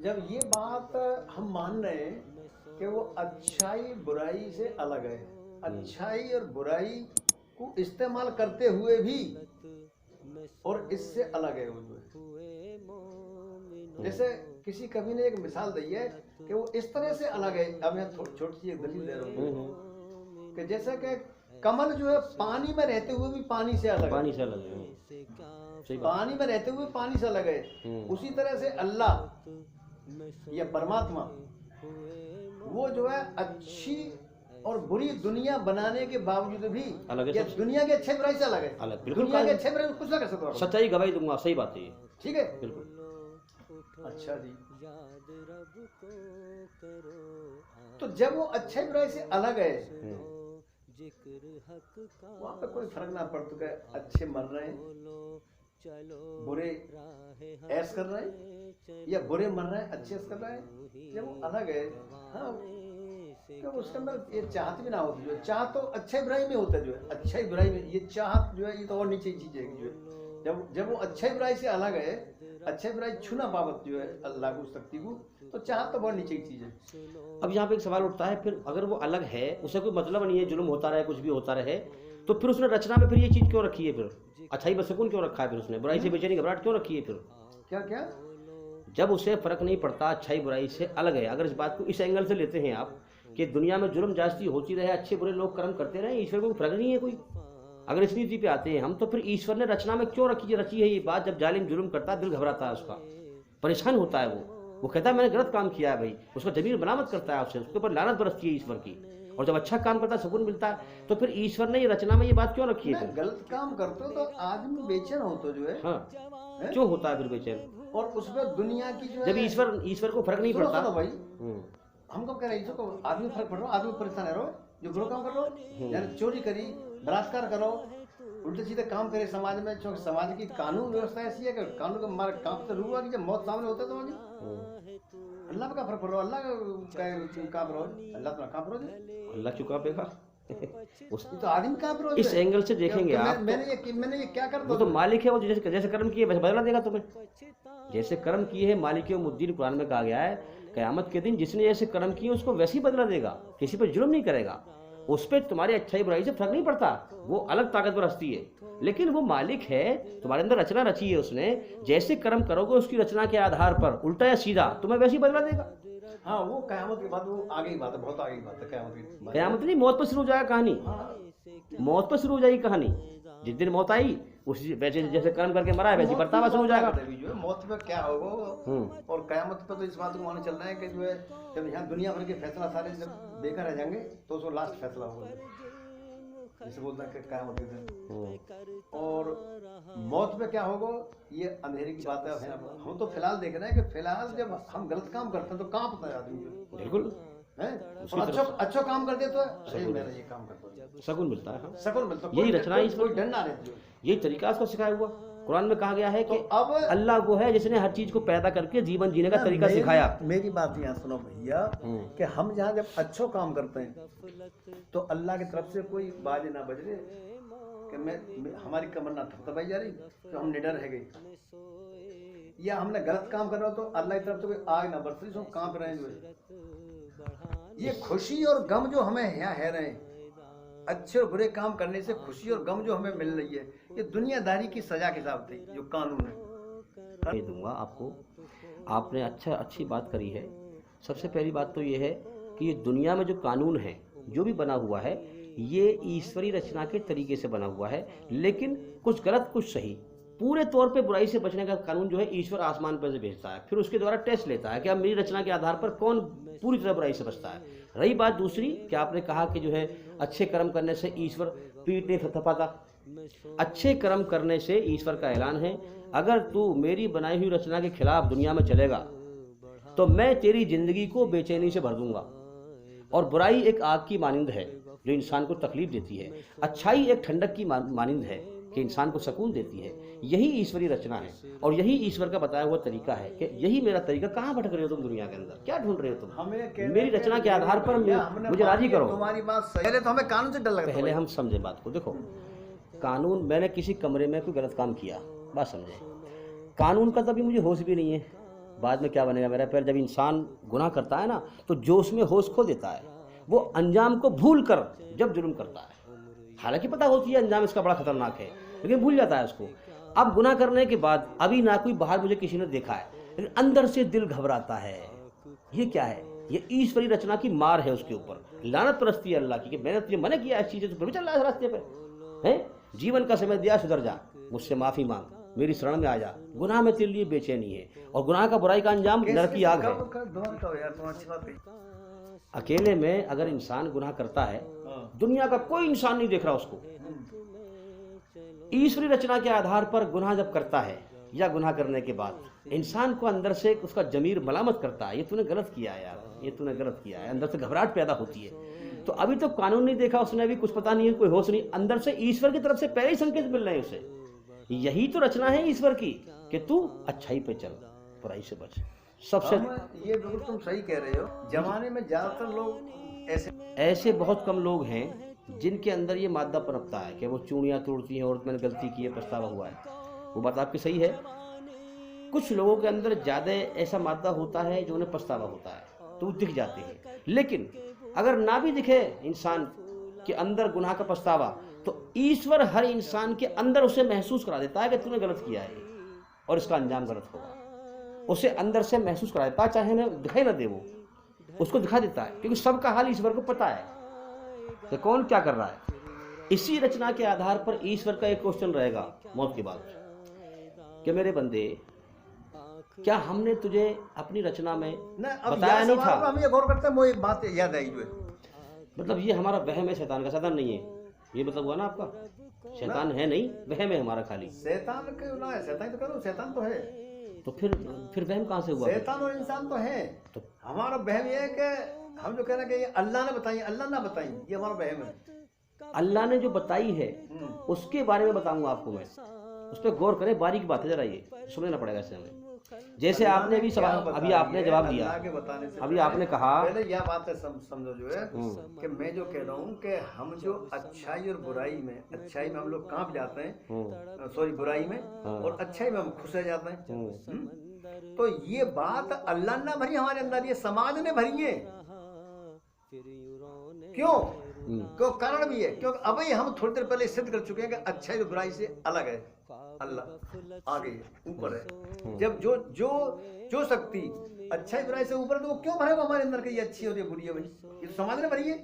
जब ये बात हम मान रहे हैं कि वो अच्छाई बुराई से अलग है, अच्छाई और बुराई को इस्तेमाल करते हुए भी और इससे अलग है वो जो है। जैसे किसी कवि ने एक मिसाल दी है कि वो इस तरह से अलग है। अब मैं छोटी सी एक दलील दे रहा हूँ कि जैसे कि कमल जो है पानी में रहते हुए भी पानी से अलग है, पानी से अलग है, पानी में रहते हुए पानी से अलग है। उसी तरह से अल्लाह या परमात्मा वो जो है अच्छी और बुरी दुनिया बनाने के बावजूद भी अलग है, या दुनिया के अच्छे बुराई से अलग है। अलग, बिल्कुल दुनिया के अच्छे बुराई से कुछ ना कर सकते, सच्चाई गवाही दूंगा, सही बात है ये, ठीक है बिल्कुल। अच्छा जी, तो जब वो अच्छे बुराई से अलग है वहाँ पे कोई फर्क ना पड़ चुका है। अच्छे मर रहे हैं, बुरे ऐश कर रहे हैं, या बुरे मर रहे हैं अच्छे ऐश कर रहे हैं, जब वो अलग है। हाँ, तो उसके अंदर ये चाहत भी ना होती, जो चाह तो अच्छे बुराई में होता है, जो है अच्छाई बुराई में ये चाहत जो है ये तो और नीचे चीज है जो है। जब वो अच्छाई बुराई से अलग है, अच्छे बुराई छूना पावत जो है अल्लाह को शक्ति को, तो चाहत तो बहुत नीचे की चीज है। अब यहाँ पे एक सवाल उठता है, फिर अगर वो अलग है, उसे कोई मतलब नहीं है, जुल्म होता रहे, कुछ भी होता रहे, तो फिर उसने रचना में फिर ये चीज क्यों रखी है? फिर अच्छाई में सुकून क्यों रखा है? फिर उसने बुराई से बेचैनी घबराहट क्यों रखी है? फिर क्या क्या जब उसे फर्क नहीं पड़ता, अच्छाई बुराई से अलग है, अगर इस बात को इस एंगल से लेते हैं आप कि दुनिया में जुल्म जास्ती होती रहे, अच्छे बुरे लोग कर्म करते रहे, ईश्वर को फर्क नहीं है कोई, अगर इस नीति पे आते हैं हम, तो फिर ईश्वर ने रचना में क्यों रची है ये बात? जब जालिम जुल्म करता है दिल घबराता है, उसका परेशान होता है, वो कहता है मैंने गलत काम किया है भाई, उसका जमीर मलामत करता है, उसके ऊपर लानत बरसती है ईश्वर की। और जब अच्छा काम करता है सुकून मिलता है, तो फिर ईश्वर ने ये रचना में ये बात क्यों रखी है? गलत काम करते हो तो आदमी बेचैन हो तो जो है, हाँ, क्यों होता है फिर बेचैन? और उसमें दुनिया की जो जब है ईश्वर को फर्क नहीं पड़ता भाई। हम कब कह रहे हैं को आदमी फर्क पड़ रहा, आदमी परेशान है, जो बुरा काम कर लो, यानी चोरी करी, बलात्कार करो, उल्टे सीधे काम करे समाज में, जो समाज की कानून व्यवस्था ऐसी है कि कानून का मार काम से रूआ कि जब मौत सामने होता है तो अल्लाह का फर्क पड़ रहा, अल्लाह का करो, अल्लाह तो कहाँ करो, अल्लाह क्यों कांपेगा? तो आदमी कहाँ पर इस एंगल से देखेंगे आप, मैंने ये क्या कर, वो तो मालिक है, वो जैसे कर्म किए वैसे बदला देगा तुम्हें, जैसे कर्म किए हैं मालिक मुद्दीन कुरान में कहा गया है, क़यामत के दिन जिसने ऐसे कर्म किए उसको वैसे ही बदला देगा, किसी पर जुल्म नहीं करेगा, उस पर तुम्हारी अच्छाई बुराई से फर्क नहीं पड़ता, वो अलग ताकतवर हस्ती है, लेकिन वो मालिक है, तुम्हारे अंदर रचना रची है उसने, जैसे कर्म करोगे उसकी रचना के आधार पर उल्टा या सीधा तुम्हें वैसे ही बदला देगा। हाँ, वो क़यामत के बाद वो आगे की बात है, बहुत आगे की बात है, क़यामत नहीं, मौत पर शुरू हो जाएगा कहानी, मौत पर शुरू हो जाएगी कहानी, जिस दिन मौत आई उसी वैसे जैसे कर्म करके मरा है वैसे बर्तावा शुरू हो जाएगा। मौत पे क्या होगा और क़यामत पे तो इस बात को मालूम चल रहा है कि जो है जब यहाँ दुनिया भर के फैसला सारे जब बेकार रह जाएंगे तो उसको लास्ट फैसला होगा, जैसे बोलता है कि क़यामत के दिन। और मौत पे क्या होगा ये अंधेरे की बात है। हम तो फिलहाल देख रहे हैं कि फिलहाल जब हम गलत काम करते हैं तो कांपता है आदमी, बिल्कुल है, अच्छा काम कर दे तो मैंने ये काम करता, सकून मिलता है, सकून मिलता, यही रचना है, कोई डर ना रहती, यही तरीका उसको सिखाया हुआ। कुरान में कहा गया है कि तो अब अल्लाह वो है जिसने हर चीज को पैदा करके जीवन जीने का तरीका सिखाया। मेरी बात यहाँ सुनो भैया कि हम जहाँ जब अच्छो काम करते हैं तो अल्लाह की तरफ से कोई बाज ना बज रहे कि हमारी कमर ना थपथपाई जा रही तो हम निडर रह गए, या हमने गलत काम कर रहा तो अल्लाह की तरफ से कोई आग ना बरस रही तो कांप रहे हैं। ये खुशी और गम जो हमें यहाँ है रहे, अच्छे और बुरे काम करने से खुशी और गम जो हमें मिल रही है, ये दुनियादारी की सजा के हिसाब से जो कानून है। मैं दूंगा आपको, आपने अच्छी बात करी है। सबसे पहली बात तो ये है कि ये दुनिया में जो कानून है जो भी बना हुआ है ये ईश्वरीय रचना के तरीके से बना हुआ है, लेकिन कुछ गलत कुछ सही, पूरे तौर पे बुराई से बचने का कानून जो है ईश्वर आसमान पर से भेजता है, फिर उसके द्वारा टेस्ट लेता है कि अब मेरी रचना के आधार पर कौन पूरी तरह बुराई से बचता है। रही बात दूसरी कि आपने कहा कि जो है अच्छे कर्म करने से ईश्वर पीठ नहीं थपथपाता, अच्छे कर्म करने से ईश्वर का ऐलान है अगर तू मेरी बनाई हुई रचना के खिलाफ दुनिया में चलेगा तो मैं तेरी जिंदगी को बेचैनी से भर दूंगा। और बुराई एक आग की मानिंद है जो इंसान को तकलीफ देती है, अच्छाई एक ठंडक की मानिंद है कि इंसान को सुकून देती है। यही ईश्वरीय रचना है और यही ईश्वर का बताया हुआ तरीका है कि यही मेरा तरीका। कहाँ भटक रहे हो तुम दुनिया के अंदर, क्या ढूंढ रहे हो तुम? मेरी रचना के आधार पर मुझे राजी करो। तुम्हारी बात सही, पहले तो हमें कानून से डर लगता है। पहले हम समझे बात को, देखो कानून, मैंने किसी कमरे में कोई गलत काम किया, बात समझे, कानून का तो अभी मुझे होश भी नहीं है, बाद में क्या बनेगा मेरा पैर। जब इंसान गुनाह करता है ना तो जोश में होश खो देता है, वो अंजाम को भूल कर जब जुल्म करता है, हालांकि पता होती है अंजाम इसका बड़ा खतरनाक है, लेकिन भूल जाता है उसको। अब गुनाह करने के बाद अभी ना कोई बाहर मुझे किसी ने देखा है, लेकिन अंदर से दिल घबराता है। ये क्या है? ये ईश्वरी रचना की मार है उसके ऊपर, लानत परस्ती है अल्लाह की कि मैंने तुझे मना किया इस चीज़ से, फिर भी चल रहा है इस रास्ते पे है। जीवन का समय दिया, सुधर जा, मुझसे माफ़ी मांग, मेरी शरण में आ जा। गुनाह में तेरे लिए बेचैनी है, और गुनाह का बुराई का अंजाम नरक की आग है। अकेले में अगर इंसान गुनाह करता है, दुनिया का कोई इंसान नहीं देख रहा उसको, ईश्वरी रचना के आधार पर गुनाह जब करता है या गुनाह करने के बाद इंसान को अंदर से उसका जमीर मलामत करता है, ये तूने गलत किया है यार, ये तूने गलत किया है, अंदर से घबराहट पैदा होती है। तो अभी तो कानून नहीं देखा उसने, अभी कुछ पता नहीं है, कोई होश नहीं, अंदर से ईश्वर की तरफ से पहले ही संकेत मिल रहे हैं उसे। यही तो रचना है ईश्वर की कि तू अच्छाई पे चल, बुराई से बच। सबसे ये बिल्कुल तुम सही कह रहे हो। जमाने में ज्यादातर लोग ऐसे बहुत कम लोग हैं जिनके अंदर ये मादा पनपता है कि वो चूड़ियाँ तोड़ती हैं, औरत मैंने गलती की है, पछतावा हुआ है। वो बात आपकी सही है। कुछ लोगों के अंदर ज़्यादा ऐसा मादा होता है जो उन्हें पछतावा होता है, तो वो दिख जाते हैं। लेकिन अगर ना भी दिखे इंसान के अंदर गुनाह का पछतावा, तो ईश्वर हर इंसान के अंदर उसे महसूस करा देता है कि तूने गलत किया है और इसका अंजाम गलत होगा। उसे अंदर से महसूस करा देता है, चाहे ना दिखाई ना दे, वो उसको दिखा देता है, क्योंकि सबका हाल ईश्वर को पता है कि कौन क्या कर रहा है। इसी रचना के आधार पर ईश्वर का एक क्वेश्चन रहेगा मौत के बाद कि मेरे बंदे, क्या हमने तुझे अपनी रचना में बताया नहीं था? हम ये गौर करते हैं, वो एक बात याद आई जो मतलब ये हमारा वहम है शैतान का, शैतान नहीं है, ये मतलब हुआ ना आपका, शैतान है नहीं, वहम है हमारा खाली। शैतान क्यों ना है? शैतान तो करो, शैतान तो है। तो फिर वहम कहाँ से हुआ? शैतान और इंसान तो है। तो हमारा वहम ये है कि हम जो कह रहे हैं कि ये अल्लाह ने बताई, अल्लाह ना बताई, ये हमारा वहम है। अल्लाह ने जो बताई है उसके बारे में बताऊंगा आपको मैं, उस पर गौर करें, बारीक बात है जरा, ये समझना पड़ेगा इससे हमें। जैसे आपने अभी सवाल, अभी आपने जवाब दिया, अभी आपने कहा, पहले यह बात है समझो जो है कि मैं जो कह रहा हूँ कि हम जो अच्छाई और बुराई में, अच्छाई में हम लोग कांप जाते हैं, सॉरी बुराई में, और अच्छाई में हम खुश रह जाते हैं। तो ये बात अल्लाह ने भरी हमारे अंदर, ये समाज ने भरी है। क्यों? क्यों? कारण भी है, क्योंकि अभी हम थोड़ी देर पहले सिद्ध कर चुके हैं कि अच्छाई और बुराई से अलग है, अल्लाह आगे ऊपर है। जब जो जो जो शक्ति अच्छाई बुराई से ऊपर है, तो वो क्यों भरेगा हमारे अंदर कि ये अच्छी और ये बुरी है? भाई ये तो समाज ने भरी है,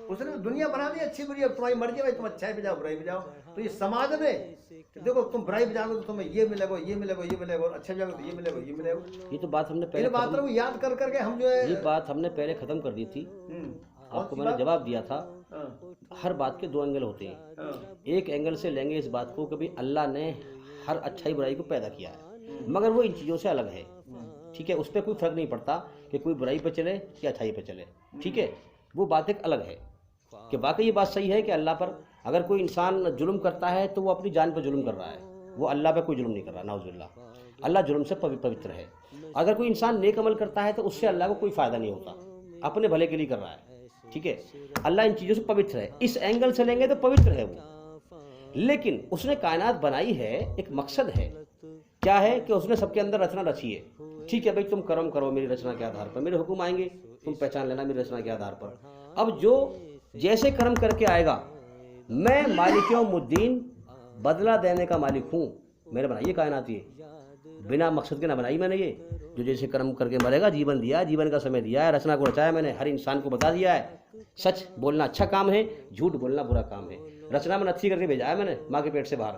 उसने दुनिया बना दी अच्छी बुरी है, तुम्हारी मर्जी है भाई, तुम अच्छाई पे जाओ बुराई पे जाओ। तो ये समाज ने, देखो तुम बुराई पे जाओगे तो तुम्हें ये मिलेगा, ये मिलेगा, ये मिलेगा, और अच्छा जाओगे तो ये मिलेगा, ये मिलेगा। ये तो बात हमने पहले याद कर करके हम जो है, ये बात हमने पहले खत्म कर दी थी। आपको मैंने जवाब दिया था, हर बात के दो एंगल होते हैं। एक एंगल से लेंगे इस बात को, कभी अल्लाह ने हर अच्छाई बुराई को पैदा किया है, मगर वो इन चीज़ों से अलग है, ठीक है। उस पर कोई फर्क नहीं पड़ता कि कोई बुराई पे चले या अच्छाई पे चले, ठीक है। वो बात एक अलग है कि वाकई ये बात सही है कि अल्लाह पर अगर कोई इंसान जुल्म करता है तो वो अपनी जान पर जुल्म कर रहा है, वो अल्लाह पे कोई जुल्म नहीं कर रहा, नाउजुबिल्लाह। अल्लाह जुल्म से पवित्र है। अगर कोई इंसान नेक अमल करता है तो उससे अल्लाह को कोई फ़ायदा नहीं होता, अपने भले के लिए कर रहा है, ठीक है। अल्लाह इन चीज़ों से पवित्र है, इस एंगल से लेंगे तो पवित्र है वो। लेकिन उसने कायनात बनाई है, एक मकसद है, क्या है कि उसने सबके अंदर रचना रची है, ठीक है भाई तुम कर्म करो मेरी रचना के आधार पर, मेरे हुक्म आएंगे, तुम पहचान लेना मेरी रचना के आधार पर। अब जो जैसे कर्म करके आएगा, मैं मालिक मुद्दीन, बदला देने का मालिक हूँ। मैंने बनाई है कायनात, ये बिना मकसद के ना बनाई मैंने, ये जो जैसे कर्म करके मरेगा, जीवन दिया है, जीवन का समय दिया है, रचना को रचाया मैंने, हर इंसान को बता दिया है सच बोलना अच्छा काम है, झूठ बोलना बुरा काम है। रचना में नच्छी करके भेजा है मैंने माँ के पेट से बाहर।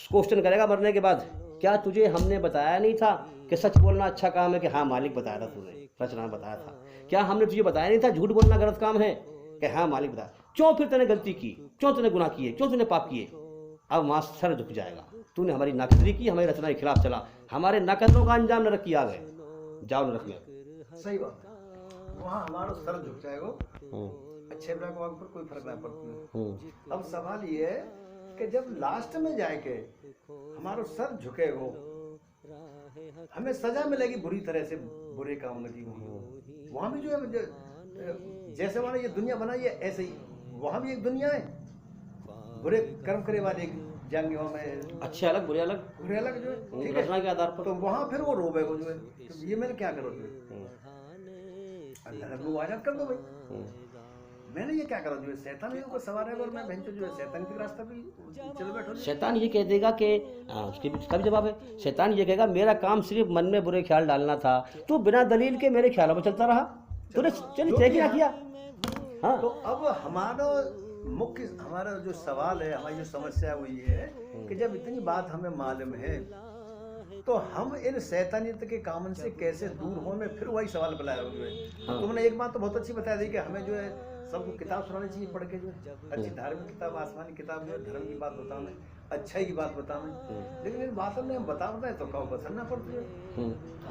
क्वेश्चन करेगा मरने के बाद, क्या तुझे हमने बताया नहीं था कि सच बोलना अच्छा काम है? कि हाँ मालिक बताया था, तूने रचना में बताया था। क्या हमने तुझे बताया नहीं था झूठ बोलना गलत काम है? कि हाँ मालिक बताया। क्यों फिर तूने गलती की, क्यों तूने गुनाह किए, क्यों तूने पाप किए? अब वहाँ सर झुक जाएगा, तूने हमारी नाकदरी की, हमारी रचना के खिलाफ चला, हमारे नाकदरों का अंजाम नरक की आ गए, जाओ नरक में। सही बात है, वहाँ हमारा सर झुक जाएगा, अच्छे बुरे को पर कोई फर्क नहीं पड़ता। अब सवाल ये है कि जब लास्ट में जाके हमारा सर झुकेगा, हमें सजा मिलेगी बुरी तरह से, बुरे काम की। वहाँ भी जो है, जैसे हमारा ये दुनिया बनाई है ऐसे ही वहाँ भी एक दुनिया है, बुरे कर्म करे वाले एक जंगों में अच्छे अलग बुरे अलग, बुरे अलग जो है, ठीक है, रचना के आधार पर। तो वहाँ फिर वो रोबे को जो है कि ये मैंने क्या करो जो है, अल्लाह ने वो आजाद कर दो भाई, मैंने ये क्या करो जो है, शैतान को सवार है और मैं भैंचो जो है शैतान के रास्ते पे चल बैठो। शैतान ये कह देगा कि उसका भी जवाब है, शैतान ये कहेगा मेरा काम सिर्फ मन में बुरे ख्याल डालना था, तू बिना दलील के मेरे ख्यालों में चलता रहा, तूने चलिए तय क्या किया। हाँ, तो अब हमारा जो सवाल है, हमारी जो समस्या है वो ये है कि जब इतनी बात हमें मालूम है तो हम इन शैतानियत के कामन से कैसे दूर हो, मैं फिर वही सवाल बुलाया हुए। हाँ। तुमने एक बात तो बहुत अच्छी बता दी कि हमें जो है सबको किताब सुनानी चाहिए, पढ़ के जो है अच्छी धार्मिक किताब, आसमानी किताब, जो है धर्म की बात बताओ, अच्छाई की बात बताओ, लेकिन इन बातों में हम बताते हैं तो कहो पसंद ना पड़ती है,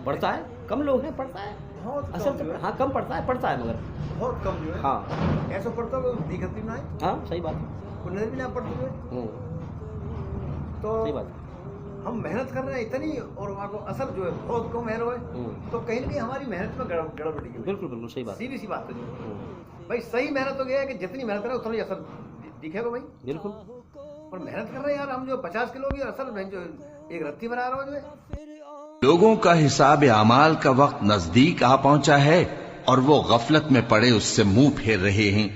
पढ़ता है कम लोग हैं, पढ़ता है बहुत असल कम जो तो, है, हाँ कम पढ़ता है मगर बहुत कम जो है। हाँ ऐसा पढ़ता हो दिखत भी ना है, हाँ सही बात है, कोई नजर भी ना पड़ती है, तो सही बात है। हम मेहनत कर रहे हैं इतनी और वहाँ को असर जो है बहुत कम है, तो कहीं ना कहीं हमारी मेहनत में गड़बड़ी है। बिल्कुल बिल्कुल सही बात, सीधी सी बात है जो भाई, सही मेहनत हो गया है कि जितनी मेहनत करें उतना ही असर दिखेगा भाई, बिल्कुल। और मेहनत कर रहे हैं यार हम जो 50 किलो की असल में जो एक रत्ती बना रहा हो जो है। लोगों का हिसाब अमाल का वक्त नजदीक आ पहुंचा है और वो गफलत में पड़े उससे मुंह फेर रहे हैं।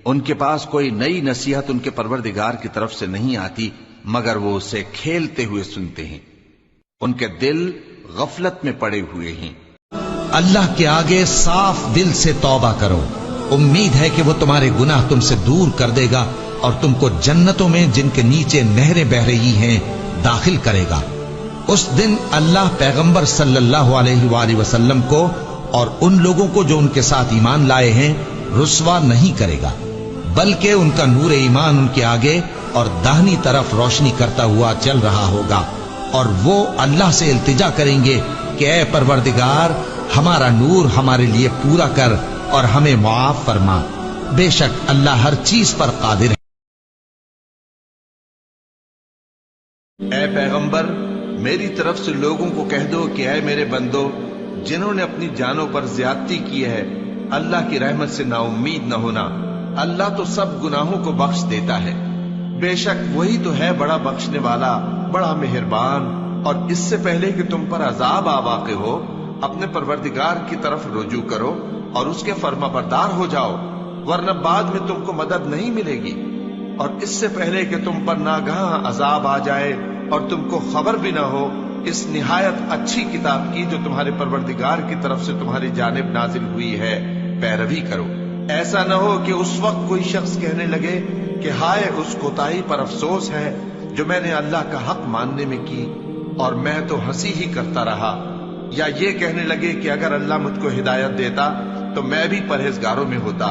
उनके पास कोई नई नसीहत उनके परवरदिगार की तरफ से नहीं आती, मगर वो उसे खेलते हुए सुनते हैं। उनके दिल गफलत में पड़े हुए हैं। अल्लाह के आगे साफ दिल से तौबा करो, उम्मीद है कि वो तुम्हारे गुनाह तुमसे दूर कर देगा और तुमको जन्नतों में जिनके नीचे नहरें बह रही हैं दाखिल करेगा। उस दिन अल्लाह पैगंबर सल्लल्लाहु अलैहि वसल्लम को और उन लोगों को जो उनके साथ ईमान लाए हैं रुस्वा नहीं करेगा, बल्कि उनका नूर ईमान उनके आगे और दाहिनी तरफ रोशनी करता हुआ चल रहा होगा, और वो अल्लाह से इल्तिजा करेंगे कि ऐ परवरदिगार, हमारा नूर हमारे लिए पूरा कर और हमें मुआफ फरमा। बेशक अल्लाह हर चीज पर कादिर है। ऐ पैगंबर, मेरी तरफ से लोगों को कह दो कि ऐ मेरे बंदो, जिन्होंने अपनी जानों पर ज्यादती की है, अल्लाह की रहमत से नाउम्मीद न होना। अल्लाह तो सब गुनाहों को बख्श देता है, बेशक वही तो है बड़ा बख्शने वाला, बड़ा मेहरबान। और इससे पहले कि तुम पर अजाब आ वाक़े हो, अपने परवरदिगार की तरफ रुजू करो और उसके फर्माबरदार हो जाओ, वरना बाद में तुमको मदद नहीं मिलेगी। और इससे पहले कि तुम पर नागहां अजाब आ जाए और तुमको खबर भी ना हो, इस निहायत अच्छी किताब की जो तुम्हारे परवरदिगार की तरफ से तुम्हारी जानिब नाजिल हुई है, पैरवी करो। ऐसा न हो कि उस वक्त कोई शख्स कहने लगे कि हाय उस कोताही पर अफसोस है जो मैंने अल्लाह का हक मानने में की और मैं तो हंसी ही करता रहा। या ये कहने लगे कि अगर अल्लाह मुझको हिदायत देता तो मैं भी परहेजगारों में होता।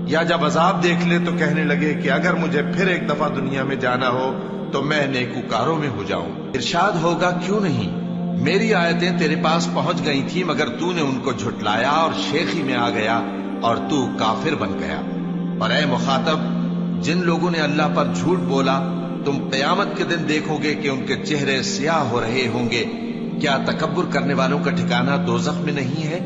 या जब अजाब देख ले तो कहने लगे कि अगर मुझे फिर एक दफा दुनिया में जाना हो तो मैं नेकूकारों में हो जाऊं। इरशाद होगा, क्यों नहीं, मेरी आयतें तेरे पास पहुंच गई थी मगर तूने उनको झुटलाया और शेखी में आ गया और तू काफिर बन गया। और ऐ मुखातब, जिन लोगों ने अल्लाह पर झूठ बोला, तुम क़यामत के दिन देखोगे कि उनके चेहरे स्याह हो रहे होंगे। क्या तकब्बुर करने वालों का ठिकाना दोज़ख में नहीं है?